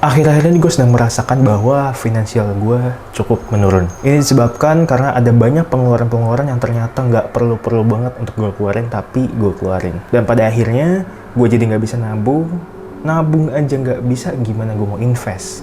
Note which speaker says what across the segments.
Speaker 1: Akhir-akhir ini gue sedang merasakan bahwa finansial gue cukup menurun. Ini disebabkan karena ada banyak pengeluaran-pengeluaran yang ternyata nggak perlu-perlu banget untuk gue keluarin, tapi gue keluarin. Dan pada akhirnya, gue jadi nggak bisa nabung aja nggak bisa, gimana gue mau invest.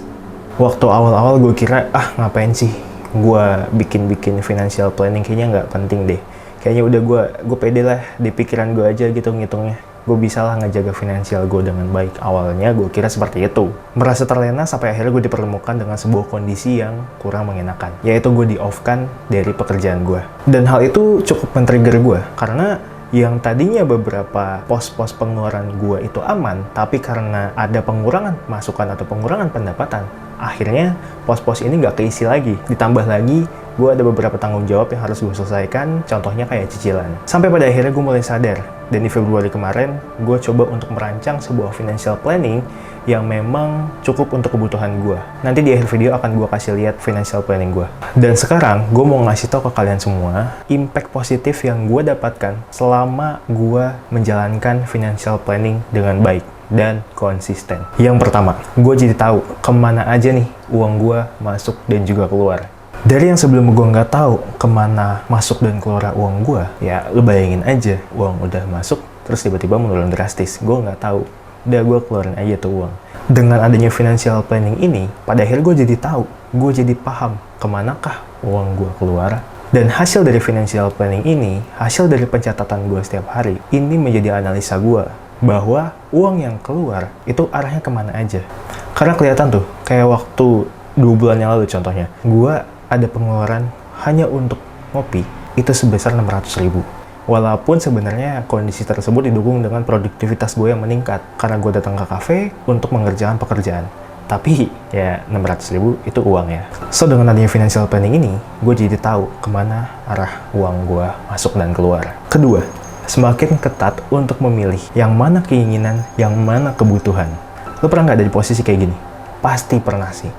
Speaker 1: Waktu awal-awal gue kira, ngapain sih gue bikin financial planning, kayaknya nggak penting deh. Kayaknya udah gue pede lah di pikiran gue aja gitu ngitungnya. Gue bisa lah ngejaga finansial gue dengan baik. Awalnya gue kira seperti itu. Merasa terlena sampai akhirnya gue dipertemukan dengan sebuah kondisi yang kurang mengenakan. Yaitu gue di-off-kan dari pekerjaan gue. Dan hal itu cukup men-trigger gue. Karena yang tadinya beberapa pos-pos pengeluaran gue itu aman, tapi karena ada pengurangan masukan atau pengurangan pendapatan, akhirnya pos-pos ini nggak keisi lagi. Ditambah lagi, gue ada beberapa tanggung jawab yang harus gue selesaikan, contohnya kayak cicilan. Sampai pada akhirnya gue mulai sadar, dan di Februari kemarin, gue coba untuk merancang sebuah financial planning yang memang cukup untuk kebutuhan gue. Nanti di akhir video akan gue kasih lihat financial planning gue. Dan sekarang, gue mau ngasih tau ke kalian semua, impact positif yang gue dapatkan selama gue menjalankan financial planning dengan baik dan konsisten. Yang pertama, gue jadi tahu kemana aja nih uang gue masuk dan juga keluar. Dari yang sebelum gue nggak tahu kemana masuk dan keluar uang gue, ya lu bayangin aja, uang udah masuk, terus tiba-tiba menurun drastis. Gue nggak tahu, udah gue keluarin aja tuh uang. Dengan adanya financial planning ini, pada akhirnya gue jadi tahu, gue jadi paham kemanakah uang gue keluar. Dan hasil dari financial planning ini, hasil dari pencatatan gue setiap hari, ini menjadi analisa gue bahwa uang yang keluar itu arahnya kemana aja. Karena kelihatan tuh, kayak waktu 2 bulan yang lalu contohnya, gue ada pengeluaran hanya untuk ngopi, itu sebesar 600.000. Walaupun sebenarnya kondisi tersebut didukung dengan produktivitas gue yang meningkat, karena gue datang ke kafe untuk mengerjakan pekerjaan. Tapi, ya 600.000 itu uang ya. So, dengan adanya financial planning ini, gue jadi tahu kemana arah uang gue masuk dan keluar. Kedua, semakin ketat untuk memilih yang mana keinginan, yang mana kebutuhan. Lu pernah nggak ada di posisi kayak gini? Pasti pernah sih.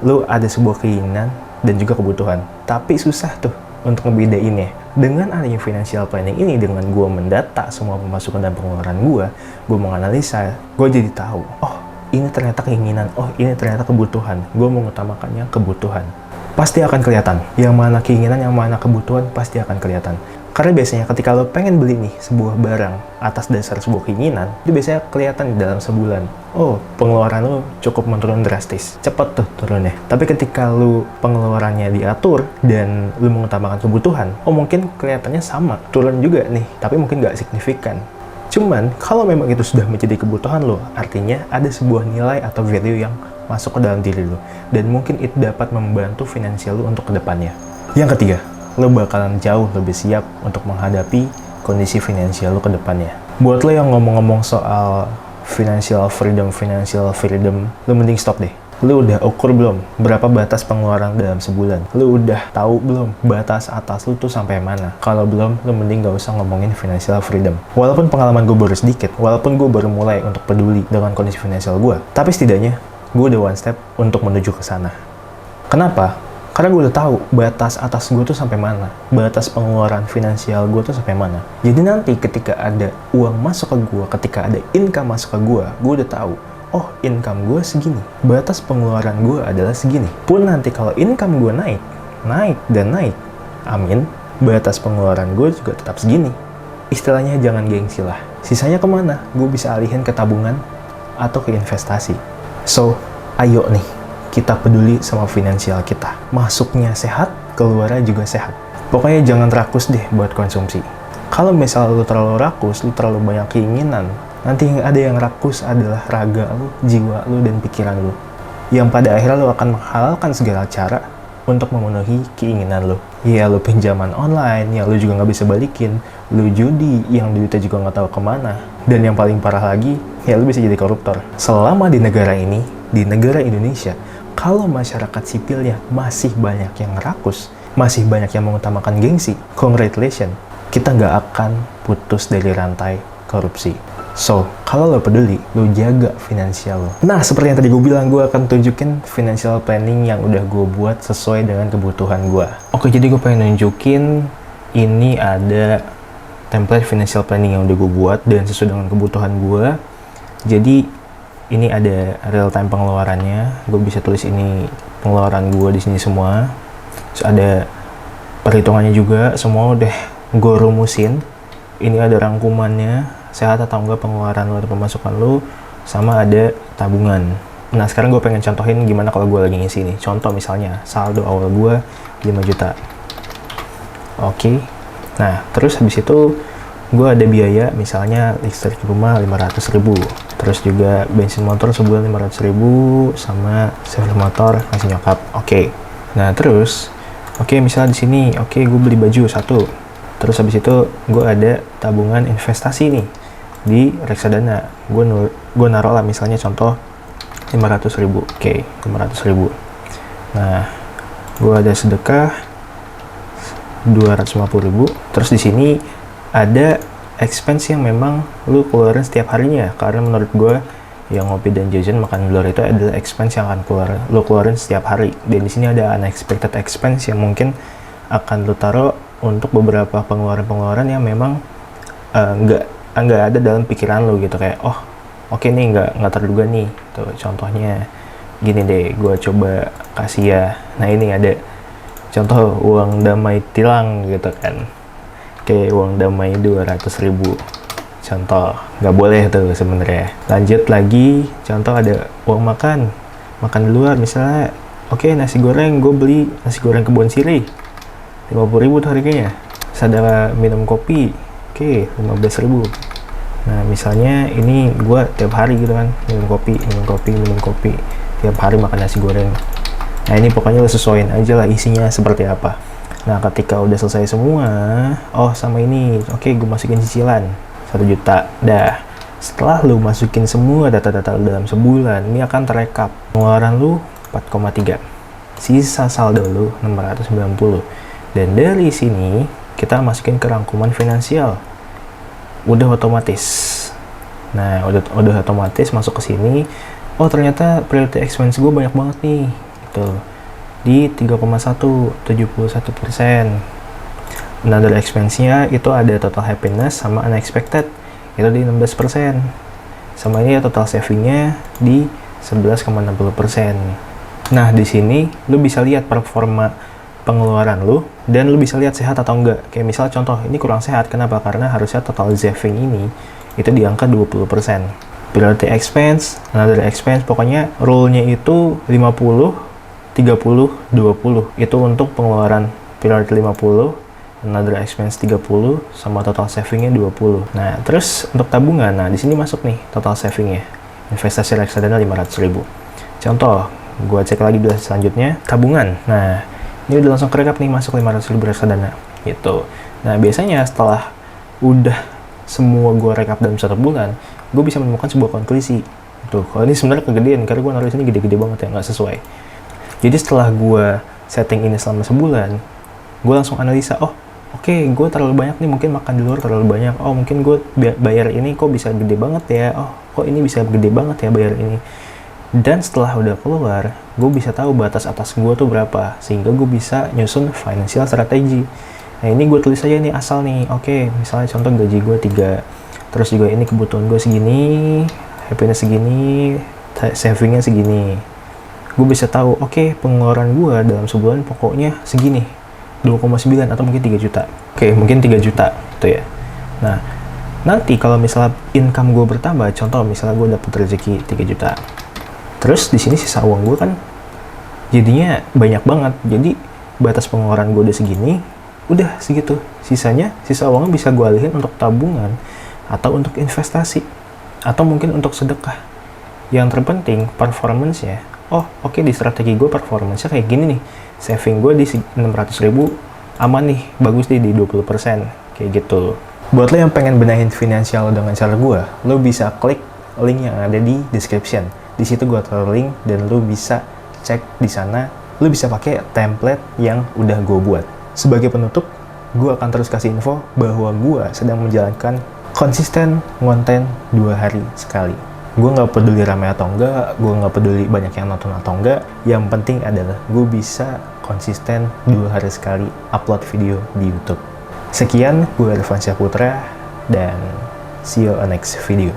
Speaker 1: Lu ada sebuah keinginan dan juga kebutuhan, tapi susah tuh untuk ngebedainnya. Dengan adanya financial planning ini, dengan gue mendata semua pemasukan dan pengeluaran gue menganalisa, gue jadi tahu, oh ini ternyata keinginan, oh ini ternyata kebutuhan. Gue mengutamakannya kebutuhan. Pasti akan kelihatan, yang mana keinginan, yang mana kebutuhan pasti akan kelihatan. Karena biasanya ketika lo pengen beli nih sebuah barang atas dasar sebuah keinginan, itu biasanya kelihatan di dalam sebulan. Oh, pengeluaran lo cukup menurun drastis. Cepet tuh turunnya. Tapi ketika lo pengeluarannya diatur dan lo mengutamakan kebutuhan, oh mungkin kelihatannya sama. Turun juga nih, tapi mungkin nggak signifikan. Cuman, kalau memang itu sudah menjadi kebutuhan lo, artinya ada sebuah nilai atau value yang masuk ke dalam diri lo. Dan mungkin itu dapat membantu finansial lo untuk kedepannya. Yang ketiga, lo bakalan jauh lebih siap untuk menghadapi kondisi finansial lo ke depannya. Buat lo yang ngomong-ngomong soal financial freedom, lo mending stop deh. Lo udah ukur belum berapa batas pengeluaran dalam sebulan? Lo udah tahu belum batas atas lo tuh sampai mana? Kalau belum, lo mending gak usah ngomongin financial freedom. Walaupun pengalaman gue baru sedikit, walaupun gue baru mulai untuk peduli dengan kondisi finansial gue, tapi setidaknya gue udah one step untuk menuju ke sana. Kenapa? Karena gue udah tahu batas atas gue tuh sampai mana, batas pengeluaran finansial gue tuh sampai mana. Jadi nanti ketika ada uang masuk ke gue, ketika ada income masuk ke gue udah tahu, oh income gue segini, batas pengeluaran gue adalah segini. Pun nanti kalau income gue naik, amin, batas pengeluaran gue juga tetap segini. Istilahnya jangan gengsi lah. Sisanya kemana? Gue bisa alihin ke tabungan atau ke investasi. So, ayo nih, kita peduli sama finansial kita. Masuknya sehat, keluarnya juga sehat. Pokoknya jangan rakus deh buat konsumsi. Kalau misalnya lu terlalu rakus, lu terlalu banyak keinginan, nanti yang ada yang rakus adalah raga lu, jiwa lu, dan pikiran lu. Yang pada akhirnya lu akan menghalalkan segala cara untuk memenuhi keinginan lu. Ya, lu pinjaman online, yang lu juga nggak bisa balikin. Lu judi, yang duitnya juga nggak tahu kemana. Dan yang paling parah lagi, ya lu bisa jadi koruptor. Selama di negara ini, di negara Indonesia, kalau masyarakat sipilnya masih banyak yang rakus, masih banyak yang mengutamakan gengsi, congratulations, kita nggak akan putus dari rantai korupsi. So, kalau lo peduli, lo jaga finansial lo. Nah, seperti yang tadi gue bilang, gue akan tunjukin financial planning yang udah gue buat sesuai dengan kebutuhan gue. Oke, jadi gue pengen nunjukin ini ada template financial planning yang udah gue buat dan sesuai dengan kebutuhan gue. Jadi, ini ada real time pengeluarannya. Gue bisa tulis ini pengeluaran gue di sini semua. Terus ada perhitungannya juga, semua udah gue rumusin. Ini ada rangkumannya, sehat atau enggak pengeluaran lo atau pemasukan lo, sama ada tabungan. Nah sekarang gue pengen contohin gimana kalau gue lagi ngisi nih. Contoh misalnya saldo awal gue 5 juta. Oke. Nah terus habis itu gue ada biaya misalnya listrik rumah 500.000, terus juga bensin motor sebulan 500.000, sama service motor kasih nyokap. Oke. Nah terus misalnya di sini gue beli baju 1. Terus habis itu gue ada tabungan investasi nih di reksadana. Gue naruh lah misalnya contoh 500.000. 500.000. Nah, gue ada sedekah 250.000. Terus di sini ada expense yang memang lu keluarin setiap harinya, karena menurut gue yang ngopi dan jajan makan di luar itu adalah expense yang akan lu keluarin setiap hari. Dan di sini ada unexpected expense yang mungkin akan lu taruh untuk beberapa pengeluaran yang memang nggak ada dalam pikiran lu gitu, kayak oke nih nggak terduga nih. Tuh contohnya gini deh, gue coba kasih ya. Nah ini ada contoh uang damai tilang gitu kan, kayak uang damai 200.000. Contoh, nggak boleh tuh sebenarnya. Lanjut lagi, contoh ada uang makan di luar misalnya. Nasi goreng, gue beli nasi goreng Kebon Sirih 50.000 tuh harganya. Sadar minum kopi, 15.000. Nah misalnya ini gue tiap hari gitu kan, minum kopi tiap hari, makan nasi goreng. Nah ini pokoknya lo sesuaiin aja lah isinya seperti apa. Nah ketika udah selesai semua, sama ini gue masukin cicilan 1 juta. Dah, setelah lu masukin semua data-data dalam sebulan, ini akan terekap. Pengeluaran lu 4,3, sisa saldo lu 690. Dan dari sini kita masukin ke rangkuman finansial. Udah otomatis. Nah, udah otomatis masuk ke sini. Ternyata priority expense gue banyak banget nih. Gitu. Di 3,71%. Another expense-nya itu ada total happiness sama unexpected, itu di 16%. Sama ini total saving-nya di 11,60%. Nah, di sini lu bisa lihat performa pengeluaran lu, dan lu bisa lihat sehat atau enggak. Kayak misal contoh, ini kurang sehat. Kenapa? Karena harusnya total saving ini itu di angka 20%. Priority expense, another expense, pokoknya rule-nya itu 50, 30, 20. Itu untuk pengeluaran priority 50, another expense 30, sama total savingnya 20. Nah, terus untuk tabungan, nah di sini masuk nih total savingnya. Investasi reksadana 500.000. Contoh, gue cek lagi dulu selanjutnya, tabungan. Nah, ini udah langsung kerekap nih, masuk 500.000 reksadana gitu. Nah, biasanya setelah udah semua gue rekap dalam 1 bulan, gue bisa menemukan sebuah konklusi. Tuh, kalau ini sebenarnya kegedean, karena gue naruh di sini gede-gede banget ya, nggak sesuai. Jadi setelah gue setting ini selama sebulan, gue langsung analisa, gue terlalu banyak nih, mungkin makan di luar terlalu banyak. Mungkin gue bayar ini kok bisa gede banget ya. Kok ini bisa gede banget ya bayar ini. Dan setelah udah keluar, gue bisa tahu batas atas gue tuh berapa, sehingga gue bisa nyusun financial strategy. Nah ini gue tulis aja nih asal nih. Misalnya contoh gaji gue 3, terus juga ini kebutuhan gue segini, happiness segini, savingnya segini. Gue bisa tahu, pengeluaran gue dalam sebulan pokoknya segini, 2,9 atau mungkin 3 juta. Mungkin 3 juta gitu ya. Nah, nanti kalau misalnya income gue bertambah, contoh misalnya gue dapet rezeki 3 juta. Terus di sini sisa uang gue kan jadinya banyak banget. Jadi batas pengeluaran gue udah segini, udah segitu. Sisa uangnya bisa gue alihin untuk tabungan atau untuk investasi atau mungkin untuk sedekah. Yang terpenting performance-nya. Di strategi gue performance-nya kayak gini nih. Saving gue di 600.000 aman nih, bagus nih di 20%, kayak gitu. Buat lo yang pengen benahin finansial dengan cara gue, lo bisa klik link yang ada di description. Di situ gue taruh link dan lo bisa cek di sana. Lo bisa pakai template yang udah gue buat. Sebagai penutup, gue akan terus kasih info bahwa gue sedang menjalankan konsisten konten 2 hari sekali. Gue nggak peduli ramai atau enggak, gue nggak peduli banyak yang nonton atau enggak. Yang penting adalah gue bisa konsisten 2 hari sekali upload video di YouTube. Sekian, gue Irfan Syahputra, dan see you on next video.